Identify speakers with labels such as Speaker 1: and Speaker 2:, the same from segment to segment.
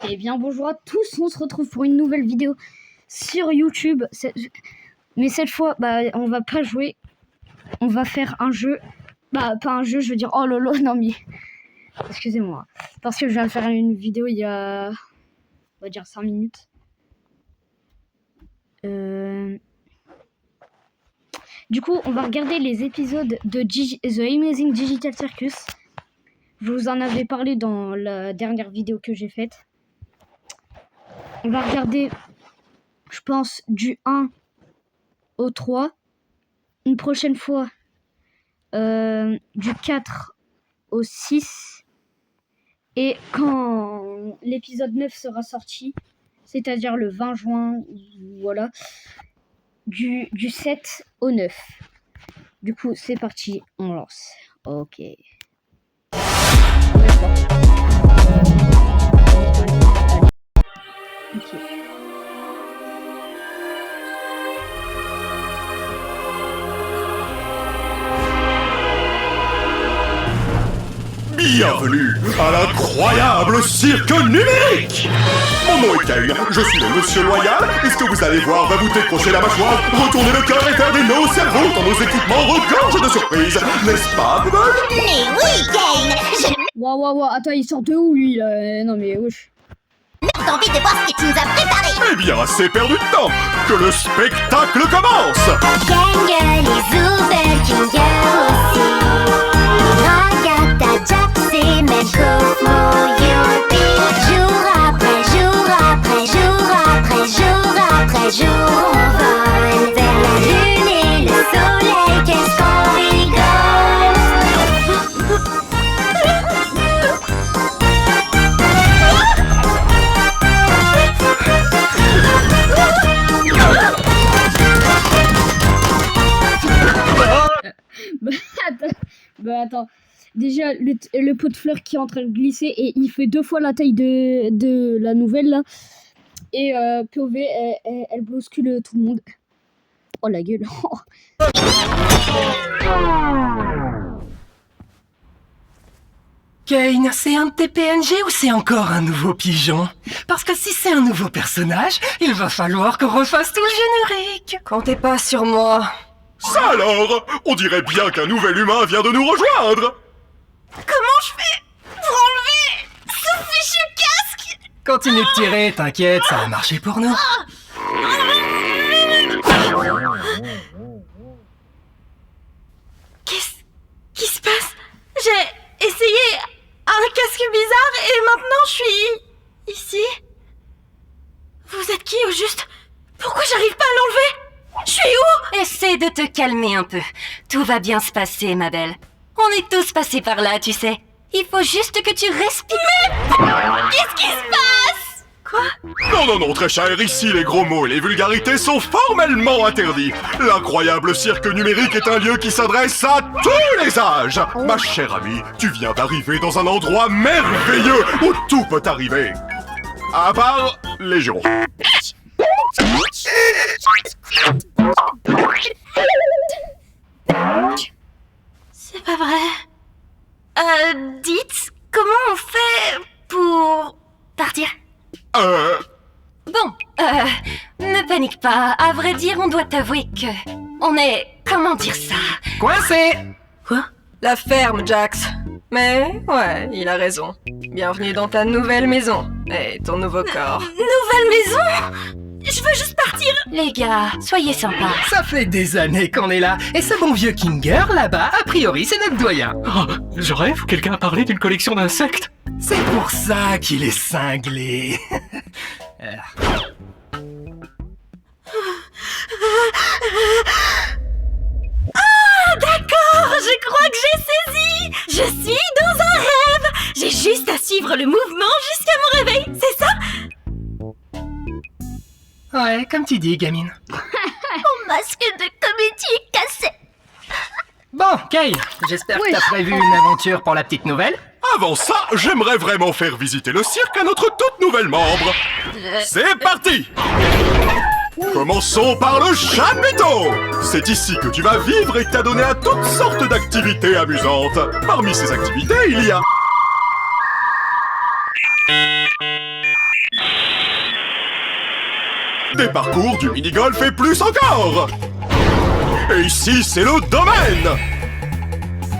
Speaker 1: Eh bien bonjour à tous, on se retrouve pour une nouvelle vidéo sur YouTube. Mais cette fois, on va pas jouer, on va faire un jeu. Pas un jeu, je veux dire, oh lolo, non mais... Excusez-moi, parce que je viens de faire une vidéo il y a... on va dire 5 minutes. Du coup, on va regarder les épisodes de The Amazing Digital Circus. Je vous en avais parlé dans la dernière vidéo que j'ai faite. On va regarder, je pense, du 1 au 3. Une prochaine fois, du 4 au 6. Et quand l'épisode 9 sera sorti, c'est-à-dire le 20 juin, voilà, du 7 au 9. Du coup, c'est parti, on lance. Ok. Ok.
Speaker 2: Bienvenue à l'incroyable cirque numérique. Mon nom est Kane, je suis le monsieur loyal, et ce que vous allez voir va vous décrocher la mâchoire, retourner le cœur et faire des nœuds au cerveau quand nos équipements regorgent de surprises. N'est-ce pas, Bubble?
Speaker 3: Mais oui, Kane!
Speaker 1: Waouh, attends, il sort de où lui là? Non mais wesh.
Speaker 3: J'ai envie de voir ce que tu nous as préparé!
Speaker 2: Eh bien, assez perdu de temps, que le spectacle commence.
Speaker 3: Kane, les Oubel, Kinger aussi. Ragata, Jax et même Cosmo, Youpi. Jour après jour après jour après jour après jour, on vole vers la lune et le soleil, qu'est-ce qu'on rigole!
Speaker 1: Attends. Déjà, le pot de fleurs qui est en train de glisser et il fait 2 fois la taille de la nouvelle là. Et POV, elle bouscule tout le monde. Oh la gueule.
Speaker 4: Kane, c'est un de tes PNG ou c'est encore un nouveau pigeon? Parce que si c'est un nouveau personnage, il va falloir qu'on refasse tout le générique. Comptez pas sur moi.
Speaker 2: Ça alors, on dirait bien qu'un nouvel humain vient de nous rejoindre.
Speaker 3: Comment je fais pour enlever ce fichu casque?
Speaker 4: Continue de tirer, t'inquiète, ça va marcher pour nous.
Speaker 3: Qu'est-ce qui se passe? J'ai essayé un casque bizarre et maintenant je suis ici. Vous êtes qui au juste? Pourquoi j'arrive pas à l'enlever? Je suis où?
Speaker 5: Essaie de te calmer un peu. Tout va bien se passer, ma belle. On est tous passés par là, tu sais. Il faut juste que tu respires.
Speaker 3: Qu'est-ce qui se passe? Quoi?
Speaker 2: Non, très cher, ici les gros mots et les vulgarités sont formellement interdits. L'incroyable cirque numérique est un lieu qui s'adresse à tous les âges. Ma chère amie, tu viens d'arriver dans un endroit merveilleux où tout peut arriver. À part les jours.
Speaker 3: C'est pas vrai. Dites, comment on fait pour partir?
Speaker 5: Bon, ne panique pas. À vrai dire, on doit t'avouer que... on est... comment dire ça?
Speaker 4: Coincé!
Speaker 3: Quoi?
Speaker 4: La ferme, Jax. Mais, ouais, il a raison. Bienvenue dans ta nouvelle maison. Et ton nouveau corps.
Speaker 3: Nouvelle maison? Je veux juste partir.
Speaker 5: Les gars, soyez sympas.
Speaker 4: Ça fait des années qu'on est là. Et ce bon vieux Kinger, là-bas, a priori, c'est notre doyen.
Speaker 6: Oh, je rêve, quelqu'un a parlé d'une collection d'insectes.
Speaker 4: C'est pour ça qu'il est cinglé.
Speaker 3: Ah, d'accord, je crois que j'ai saisi. Je suis dans un rêve. J'ai juste à suivre le mouvement jusqu'à mon réveil, c'est ça?
Speaker 4: Ouais, comme tu dis, gamine.
Speaker 3: Mon masque de comédie est cassé.
Speaker 4: Bon, Kay, j'espère que t'as prévu une aventure pour la petite nouvelle.
Speaker 2: Avant ça, j'aimerais vraiment faire visiter le cirque à notre toute nouvelle membre. C'est parti! Commençons par le chapiteau! C'est ici que tu vas vivre et t'adonner à toutes sortes d'activités amusantes. Parmi ces activités, il y a... Des parcours, du mini-golf et plus encore. Et ici, c'est le domaine.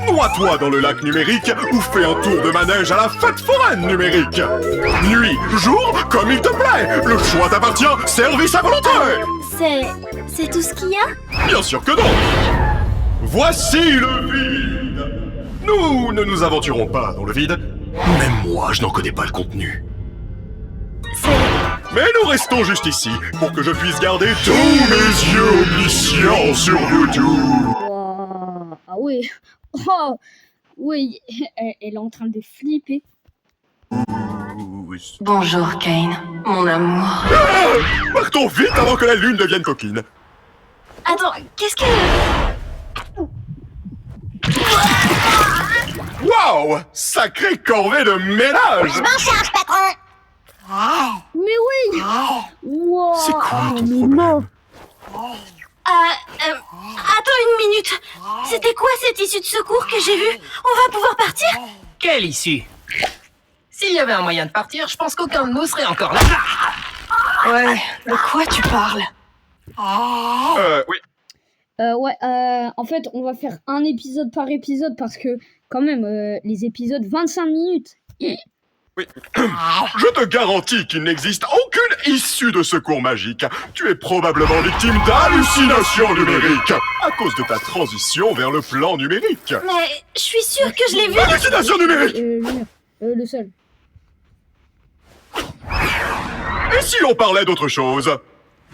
Speaker 2: Noie-toi dans le lac numérique ou fais un tour de manège à la fête foraine numérique. Nuit, jour, comme il te plaît. Le choix t'appartient, service à volonté.
Speaker 3: C'est tout ce qu'il y a?
Speaker 2: Bien sûr que non. Voici le vide. Nous ne nous aventurons pas dans le vide. Même moi, je n'en connais pas le contenu. Mais nous restons juste ici pour que je puisse garder tous mes yeux omniscients sur YouTube.
Speaker 1: Wow. Ah oui. Oh, oui, elle est en train de flipper.
Speaker 5: Bonjour, Kane, mon amour.
Speaker 2: Partons vite avant que la lune devienne coquine.
Speaker 5: Attends, qu'est-ce que...
Speaker 2: Waouh! Sacrée corvée de ménage!
Speaker 3: Je m'en charge, patron.
Speaker 1: Mais oui. Wow.
Speaker 2: C'est quoi ton
Speaker 1: mais
Speaker 2: problème?
Speaker 1: non.
Speaker 5: Attends une minute. C'était quoi cette issue de secours que j'ai vue? On va pouvoir partir?
Speaker 4: Quelle issue? S'il y avait un moyen de partir, je pense qu'aucun de nous serait encore là. Ouais, de quoi tu parles?
Speaker 2: Oui.
Speaker 1: Ouais, en fait, on va faire un épisode par épisode parce que, quand même, les épisodes 25 minutes.
Speaker 2: Oui. Je te garantis qu'il n'existe aucune issue de secours magique. Tu es probablement victime d'hallucinations numériques à cause de ta transition vers le plan numérique.
Speaker 5: Mais je suis sûre que je l'ai vu.
Speaker 2: Hallucination numérique!
Speaker 1: Le seul.
Speaker 2: Et si l'on parlait d'autre chose?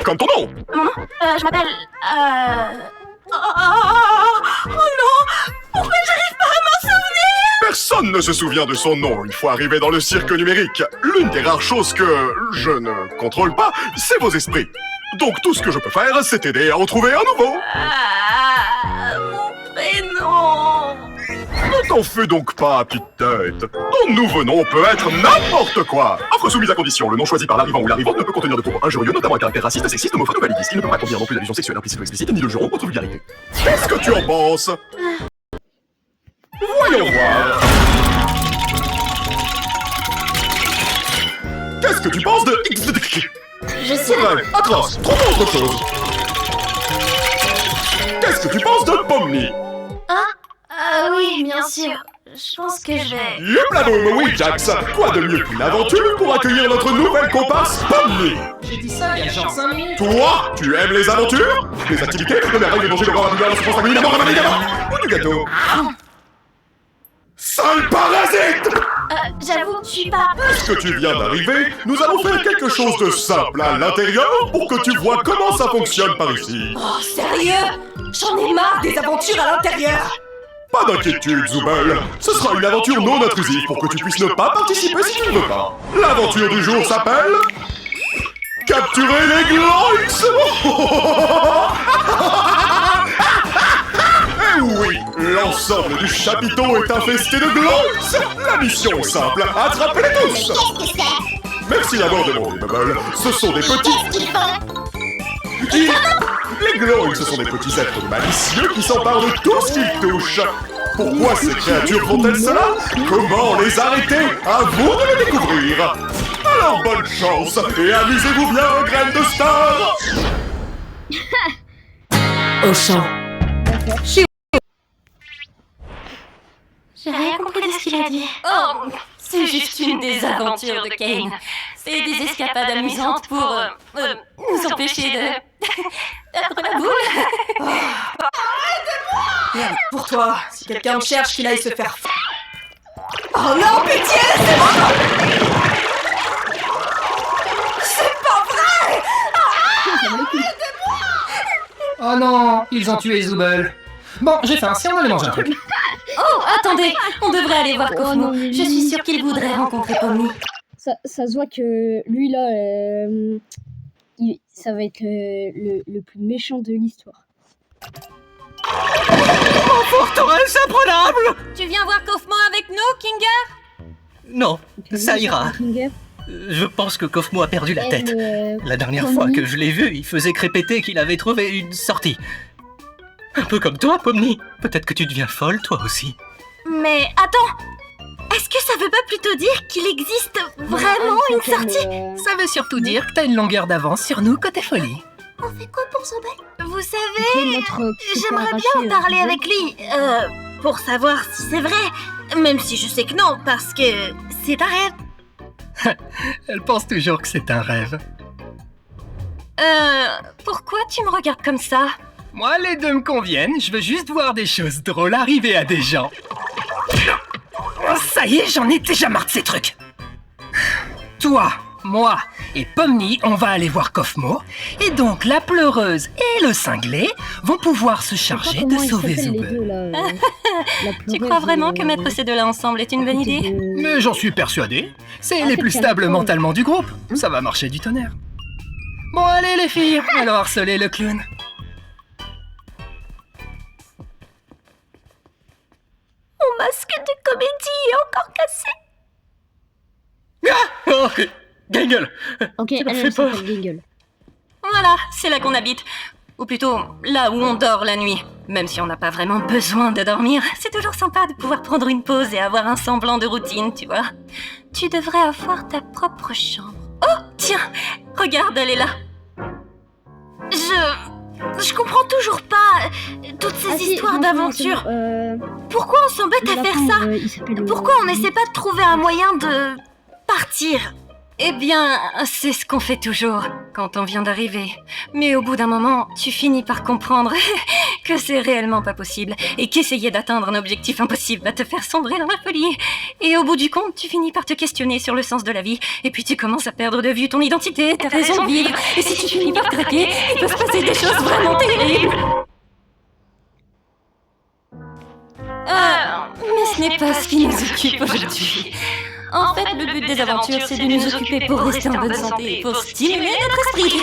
Speaker 2: Comme ton nom?
Speaker 5: Je m'appelle... Oh non! Pourquoi j'arrive pas à m'en souvenir?
Speaker 2: Personne ne se souvient de son nom une fois arrivé dans le cirque numérique. L'une des rares choses que je ne contrôle pas, c'est vos esprits. Donc tout ce que je peux faire, c'est t'aider à en trouver un nouveau.
Speaker 5: Mon prénom...
Speaker 2: Ne t'en fais donc pas, petite tête. Ton nouveau nom peut être n'importe quoi. Offre soumise à condition. Le nom choisi par l'arrivant ou l'arrivante ne peut contenir de propos injurieux, notamment à caractère raciste, sexiste, homophobe ou validiste. Il ne peut pas contenir non plus d'allusions sexuelles implicites ou explicites, ni de jurons ou autre vulgarité. Qu'est-ce que tu en penses? Voyons voir. Qu'est-ce que tu penses de...
Speaker 5: Je sais...
Speaker 2: Bref, atroce, trouve autre chose. Qu'est-ce que tu penses de Pomni?
Speaker 5: oui, bien sûr. Je pense que je vais...
Speaker 2: Yoplaboum, oui, Jax. Quoi de mieux qu'une aventure pour accueillir notre nouvelle comparse Pomni?
Speaker 4: J'ai dit ça il y a genre 5 minutes.
Speaker 2: Toi, tu aimes les aventures? Les activités? Le merveille de manger le grand hamburger, la souffrance sanguine, la mort, la médicament? Ou du gâteau? Sale parasite!
Speaker 5: J'avoue, je suis pas...
Speaker 2: Puisque tu viens d'arriver, nous allons faire quelque chose de simple à l'intérieur pour que tu vois comment ça fonctionne par ici.
Speaker 5: Oh, sérieux? J'en ai marre des aventures à l'intérieur.
Speaker 2: Pas d'inquiétude, Zoubel. Ce sera une aventure non intrusive pour que tu puisses ne pas participer si tu ne veux pas. L'aventure du jour s'appelle... Capturer les Gloix. Eh oui, l'ensemble du chapiteau est infesté de Gloix. La mission est simple, attrapez-les tous.
Speaker 3: Qu'est-ce que c'est?
Speaker 2: Merci d'avoir demandé, Bubble. Ce sont des petits...
Speaker 3: Qu'est-ce qu'ils font?
Speaker 2: Les Gloix, ce sont des petits êtres malicieux qui s'emparent de tout ce qu'ils touchent. Pourquoi ces créatures font-elles cela? Comment les arrêter? À vous de le découvrir. Alors bonne chance et amusez-vous bien, graines de star.
Speaker 5: Au champ. J'ai rien compris de ce qu'il a dit. Oh, c'est juste une des aventures de Kane. C'est des escapades amusantes pour nous empêcher de... d'être la boule.
Speaker 4: Merde, pour toi, si quelqu'un me cherche, qu'il aille se faire... Oh non, pitié, laissez-moi! C'est pas vrai! Oh non, ils ont tué Zoubel. Bon, j'ai faim, si on allait manger un truc.
Speaker 5: Oh, attendez, on devrait aller voir Cosmo.
Speaker 1: non, mais
Speaker 5: Je suis sûre qu'il voudrait rencontrer Pomni.
Speaker 1: Ça se voit que lui, là, ça va être le plus méchant de l'histoire.
Speaker 6: Forteresse imprenable!
Speaker 5: Tu viens voir Cosmo avec nous, Kinger?
Speaker 6: Non, ça ira.
Speaker 1: Kinger.
Speaker 6: Je pense que Kofmo a perdu la tête. La dernière
Speaker 1: Pomni.
Speaker 6: fois que je l'ai vu, il faisait crépéter qu'il avait trouvé une sortie. Un peu comme toi, Pomni. Peut-être que tu deviens folle, toi aussi.
Speaker 5: Mais attends! Est-ce que ça veut pas plutôt dire qu'il existe vraiment une sortie?
Speaker 4: Ça veut surtout dire que t'as une longueur d'avance sur nous côté folie.
Speaker 3: On fait quoi pour s'en battre?
Speaker 5: Vous savez, j'aimerais bien en parler avec lui, pour savoir si c'est vrai. Même si je sais que non, parce que c'est un rêve.
Speaker 4: Elle pense toujours que c'est un rêve.
Speaker 5: Pourquoi tu me regardes comme ça?
Speaker 4: Moi, les deux me conviennent, je veux juste voir des choses drôles arriver à des gens. Oh, ça y est, j'en ai déjà marre de ces trucs. Toi, moi et Pomni, on va aller voir Kaufmo, et donc la pleureuse et le cinglé vont pouvoir se charger de sauver Zoubel.
Speaker 5: Tu crois vraiment que mettre ces deux-là ensemble est une bonne idée?
Speaker 4: Mais j'en suis persuadé. C'est les plus stables mentalement du groupe. Ça va marcher du tonnerre. Bon, allez les filles, allons harceler le clown.
Speaker 5: Mon masque de comédie est encore cassé.
Speaker 4: Oh, Gangle.
Speaker 1: Ok,
Speaker 4: Tu leur
Speaker 1: elle
Speaker 4: fais peur.
Speaker 1: s'appelle Gangle.
Speaker 5: Voilà, c'est là qu'on habite. Ou plutôt, là où on dort la nuit. Même si on n'a pas vraiment besoin de dormir, c'est toujours sympa de pouvoir prendre une pause et avoir un semblant de routine, tu vois. Tu devrais avoir ta propre chambre. Oh, tiens, regarde, elle est là. Je comprends toujours pas toutes ces histoires d'aventure. Pourquoi on s'embête à faire ça? Pourquoi on n'essaie pas de trouver un moyen de partir? Eh bien, c'est ce qu'on fait toujours quand on vient d'arriver. Mais au bout d'un moment, tu finis par comprendre que c'est réellement pas possible et qu'essayer d'atteindre un objectif impossible va te faire sombrer dans la folie. Et au bout du compte, tu finis par te questionner sur le sens de la vie et puis tu commences à perdre de vue ton identité, ta raison de vivre. Et si tu finis par craquer, il peut se passer des choses vraiment terribles. Mais ce n'est pas ce qui nous occupe aujourd'hui. En fait, le but des aventures, c'est de nous occuper pour rester en bonne santé et pour stimuler notre esprit.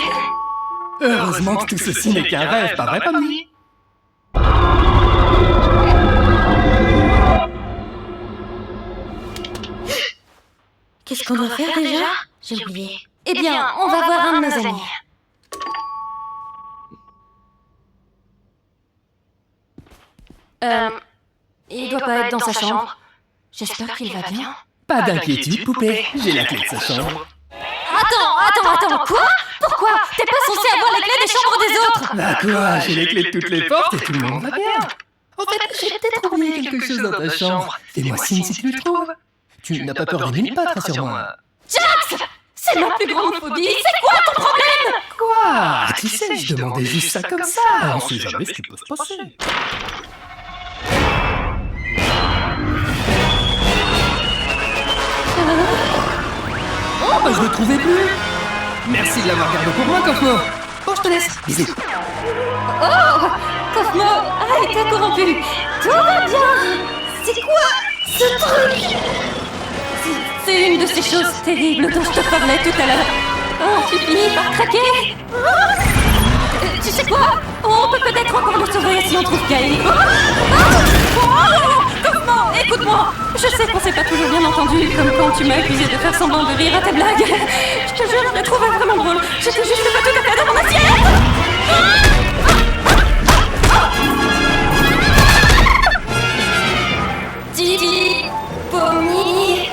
Speaker 4: Heureusement que tout ceci n'est qu'un rêve, pas vrai, Pomni?
Speaker 5: Qu'est-ce qu'on doit faire déjà? J'ai oublié. Eh bien, on va voir un de nos amis. Il doit pas être dans sa chambre. J'espère qu'il va bien.
Speaker 4: Pas d'inquiétude, poupée. J'ai la clé de sa chambre.
Speaker 5: Attends, quoi? Pourquoi? T'es pas censé avoir les clés des chambres des autres?
Speaker 4: Bah quoi, j'ai les clés de toutes les portes et tout le monde va bien. En fait, j'ai peut-être oublié quelque chose dans ta chambre. Fais-moi signe si tu le trouves. Tu n'as pas peur des mille pattes, rassure-moi.
Speaker 5: Jax! C'est ma plus grande phobie. C'est quoi ton problème?
Speaker 4: Quoi? Tu sais, je demandais juste ça comme ça. On sait jamais ce qui peut se passer. Oh, bah je le trouvais plus. Merci de l'avoir gardé pour moi, Kaufmo. Bon, je te laisse. Bisous.
Speaker 5: Oh! Kaufmo a été corrompu. Tout va bien. C'est quoi ce truc? C'est une de ces choses terribles dont je te parlais tout à l'heure. Oh, tu finis par craquer. Tu sais quoi? On peut peut-être encore le sauver si on trouve Kay. Kaufmo, écoute-moi. Je sais qu'on s'est pas toujours bien entendu, comme quand tu m'as accusé de faire semblant de rire à tes blagues. Je te jure, je le trouvais vraiment drôle. J'étais juste pas tout à fait dans mon assiette. Didi, Pomni,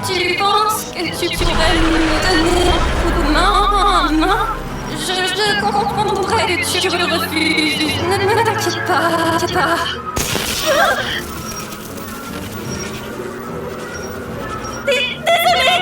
Speaker 5: tu penses que tu pourrais me donner un coup de main? Je comprendrais que tu le refuses. Ne t'inquiète pas, Désolée.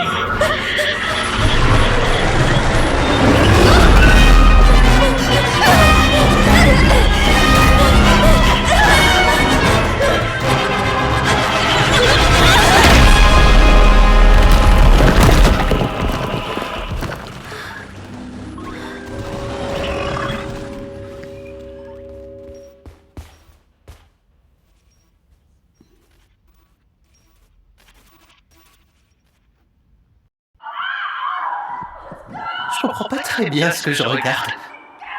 Speaker 6: Je comprends pas très bien ce que je regarde.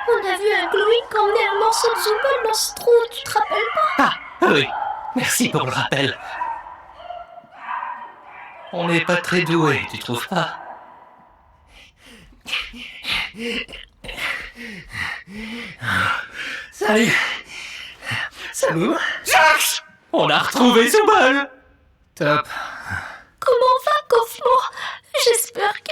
Speaker 3: On a vu un Gloïk emmener un morceau de Zoubel dans ce trou, tu te rappelles pas?
Speaker 6: Ah, oui. Merci pour le rappel. On n'est pas très doués, tu trouves pas? Salut. Salut. Jax! On a retrouvé Zoubel!
Speaker 4: Top.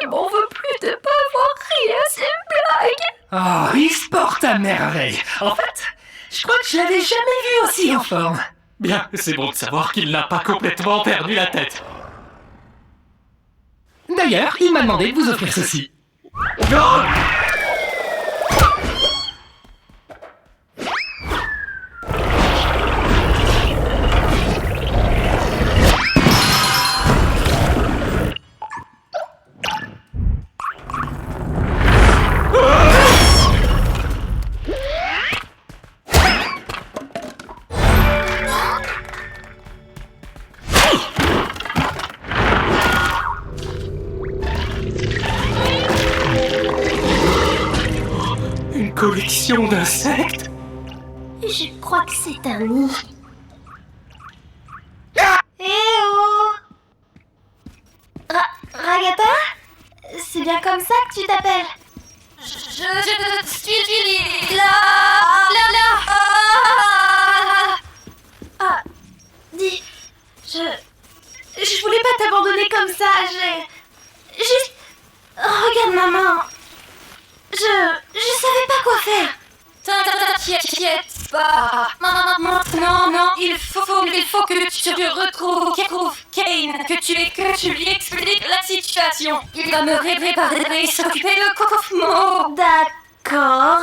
Speaker 5: qui m'en veut plus de pas avoir ri à ces blagues.
Speaker 4: Oh, il se porte à merveille. En fait, je crois que je l'avais jamais vu aussi en forme.
Speaker 6: Bien, c'est bon de savoir qu'il n'a pas complètement perdu la tête.
Speaker 4: D'ailleurs, il m'a demandé de vous offrir ceci.
Speaker 6: Une collection d'insectes?
Speaker 3: Je crois que c'est un nid.
Speaker 5: Eh oh Ragata? C'est bien comme ça que tu t'appelles? Je suis là. Ah, dis, je voulais pas t'abandonner comme ça, juste, regarde ma main. Je savais pas quoi faire. T'inquiète pas. Non, il faut que tu retrouves Kane, que tu lui expliques la situation. Il va me réparer et s'occuper de Kofmo. D'accord.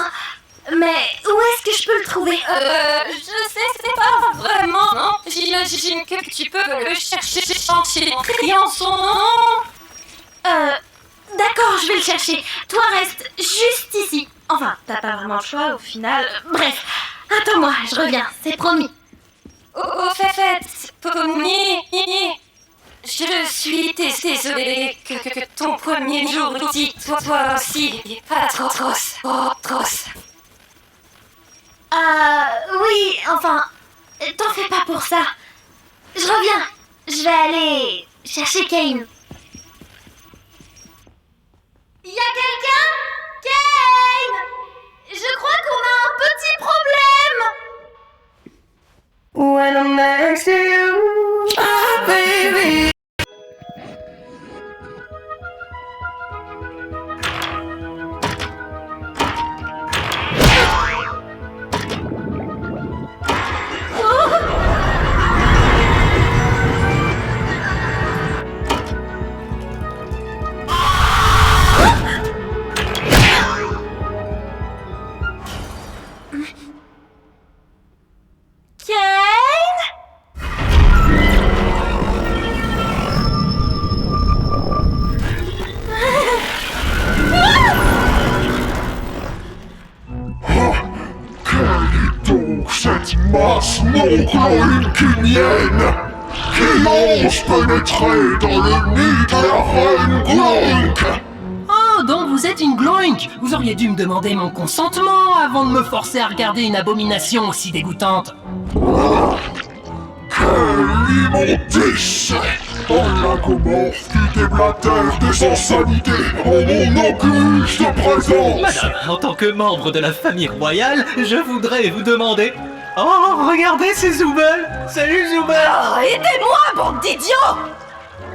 Speaker 5: Mais où est-ce que je peux le trouver? Je sais pas vraiment, non? J'imagine que tu peux le chercher en criant son nom. D'accord, je vais le chercher. Toi, reste juste ici. Enfin, t'as pas vraiment le choix au final. Bref, attends-moi, je reviens, c'est promis. Au fait, Pomni, je suis désolée que ton premier jour ici, toi aussi, pas trop. Oui, enfin, t'en fais pas pour ça. Je reviens, je vais aller chercher Kane. Y'a quelqu'un? Kane! Je crois qu'on a un petit problème! When I'm next to you, oh baby.
Speaker 2: Cette masse non-chlorine-kinienne qui ose pénétrer dans le nid de la reine Glonk.
Speaker 4: Oh, donc vous êtes une Gloink. Vous auriez dû me demander mon consentement avant de me forcer à regarder une abomination aussi dégoûtante.
Speaker 2: Quelle immondice! Un lacomorphe qui déblatère des insanités en mon auguste présence!
Speaker 6: Madame, en tant que membre de la famille royale, je voudrais vous demander... Oh, regardez, c'est Zooble! Salut Zooble!
Speaker 5: Oh, aidez-moi, bande d'idiots!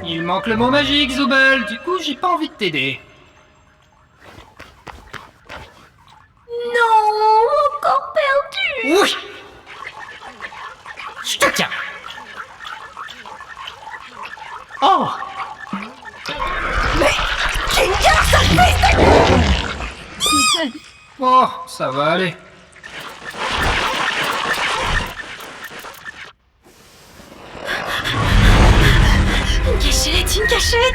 Speaker 4: Il manque le mot magique, Zooble. Du coup, j'ai pas envie de t'aider.
Speaker 5: Non, encore perdu!
Speaker 4: Oui! Je te tiens.
Speaker 6: Oh!
Speaker 4: Oh, ça va aller.
Speaker 5: Une cachette!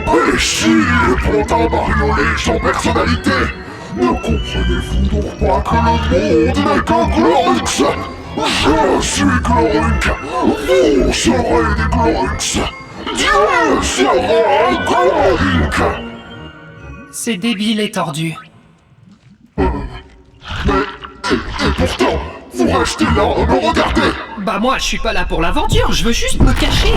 Speaker 2: Imbécile, pantin bariolé sans personnalité! Ne comprenez-vous donc pas que le monde n'est qu'un Glorux? Je suis Glorux! Vous serez des Glorux! Dieu sera un Glorux!
Speaker 4: C'est débile et tordu.
Speaker 2: Mais... Et pourtant, vous restez là à me regarder!
Speaker 4: Bah moi, je suis pas là pour l'aventure, je veux juste me cacher.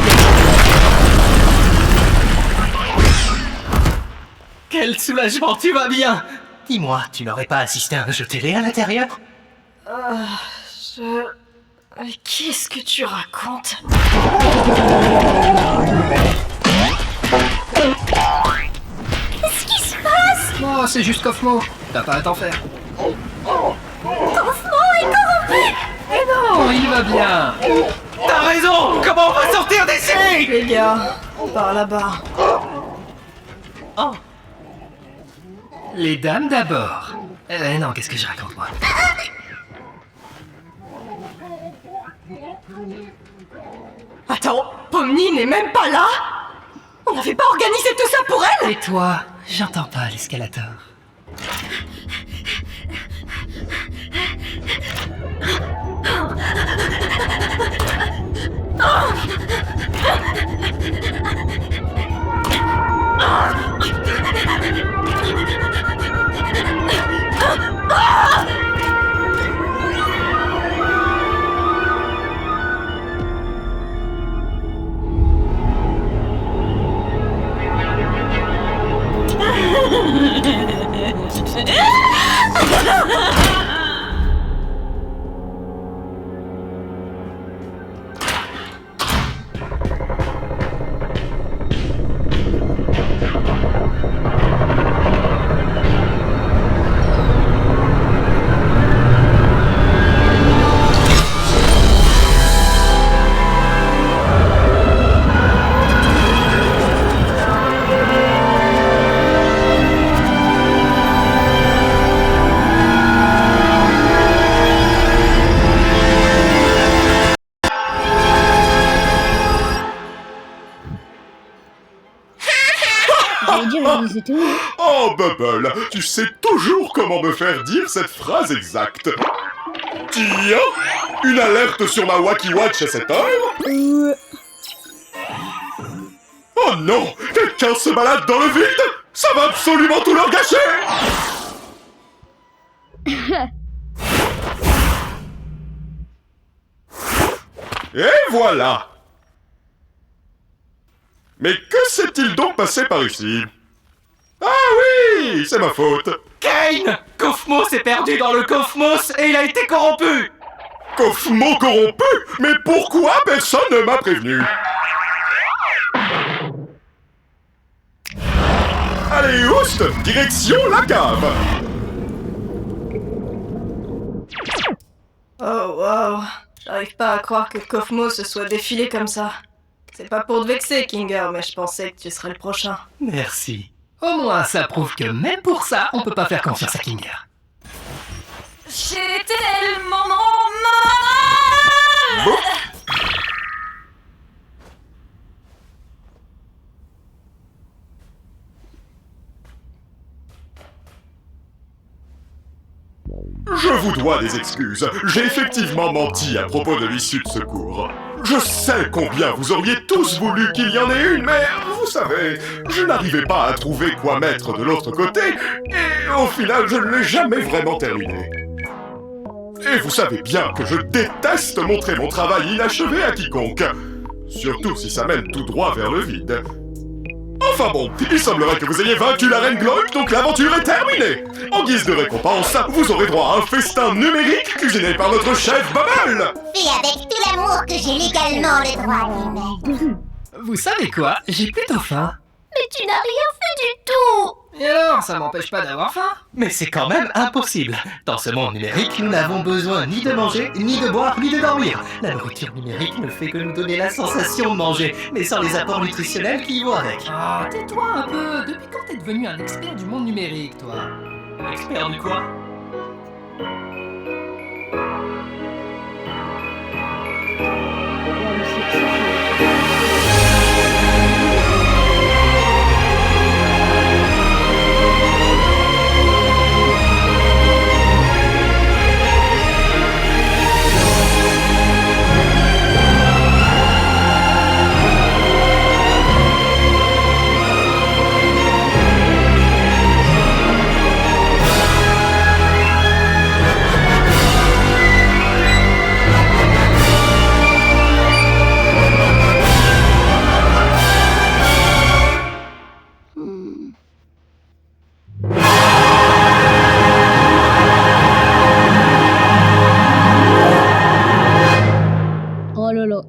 Speaker 6: Quel soulagement, tu vas bien! Dis-moi, tu n'aurais pas assisté à un jeu télé à l'intérieur?
Speaker 5: Qu'est-ce que tu racontes? Qu'est-ce qui se passe?
Speaker 4: Oh, c'est juste Kaufmo. T'as pas à t'en faire.
Speaker 5: Kaufmo est corrompu!
Speaker 4: Eh non, il va bien.
Speaker 6: T'as raison! Comment on va sortir d'ici?
Speaker 5: Les gars, par là-bas.
Speaker 6: Oh,
Speaker 4: Les dames d'abord. Non, qu'est-ce que je raconte, moi?
Speaker 5: Attends, Pomni n'est même pas là? On n'avait pas organisé tout ça pour elle?
Speaker 4: Et toi, j'entends pas l'escalator.
Speaker 1: Ils étaient où?
Speaker 2: Oh, Bubble, tu sais toujours comment me faire dire cette phrase exacte. Tiens, une alerte sur ma Wacky Watch à cette heure? Oh non, quelqu'un se balade dans le vide? Ça va absolument tout leur gâcher! Et voilà! Mais que s'est-il donc passé par ici? Ah oui, c'est ma faute.
Speaker 6: Kane! Kaufmo s'est perdu dans le Kaufmos et il a été corrompu!
Speaker 2: Kaufmo corrompu? Mais pourquoi personne ne m'a prévenu? Allez, oust! Direction la cave!
Speaker 5: Oh wow, j'arrive pas à croire que Kaufmo se soit défilé comme ça. C'est pas pour te vexer, Kinger, mais je pensais que tu serais le prochain.
Speaker 6: Merci.
Speaker 4: Au moins, ça prouve que même pour ça, on peut pas faire confiance à Kinger.
Speaker 5: J'ai tellement mal!
Speaker 2: Bon. Je vous dois des excuses. J'ai effectivement menti à propos de l'issue de secours. Je sais combien vous auriez tous voulu qu'il y en ait une, mais vous savez, je n'arrivais pas à trouver quoi mettre de l'autre côté, et au final, je ne l'ai jamais vraiment terminé. Et vous savez bien que je déteste montrer mon travail inachevé à quiconque, surtout si ça mène tout droit vers le vide. Enfin bon, il semblerait que vous ayez vaincu la Reine Glock, donc l'aventure est terminée. En guise de récompense, vous aurez droit à un festin numérique cuisiné par notre chef Bubble.
Speaker 3: Fait avec tout l'amour que j'ai légalement le droit d'aimer.
Speaker 4: Vous savez quoi? J'ai plutôt faim.
Speaker 5: Mais tu n'as rien fait du tout!
Speaker 4: Et alors, ça m'empêche pas d'avoir faim?
Speaker 6: Mais c'est quand même impossible. Dans ce monde numérique, nous n'avons besoin ni de manger, ni de boire, ni de dormir. La nourriture numérique ne fait que nous donner la sensation de manger, mais sans les apports nutritionnels qui y vont avec.
Speaker 4: Oh, tais-toi un peu. Depuis quand t'es devenu un expert du monde numérique, toi?
Speaker 6: Expert du quoi?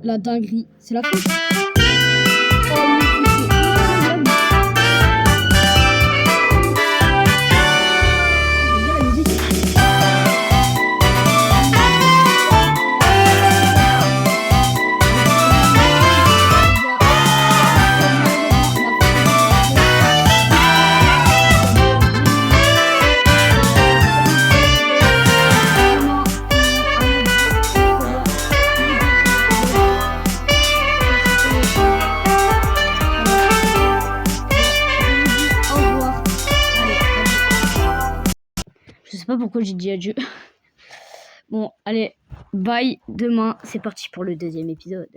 Speaker 1: la dinguerie. C'est la fin. Je sais pas pourquoi j'ai dit adieu. Bon, allez, bye. Demain, c'est parti pour le 2e épisode.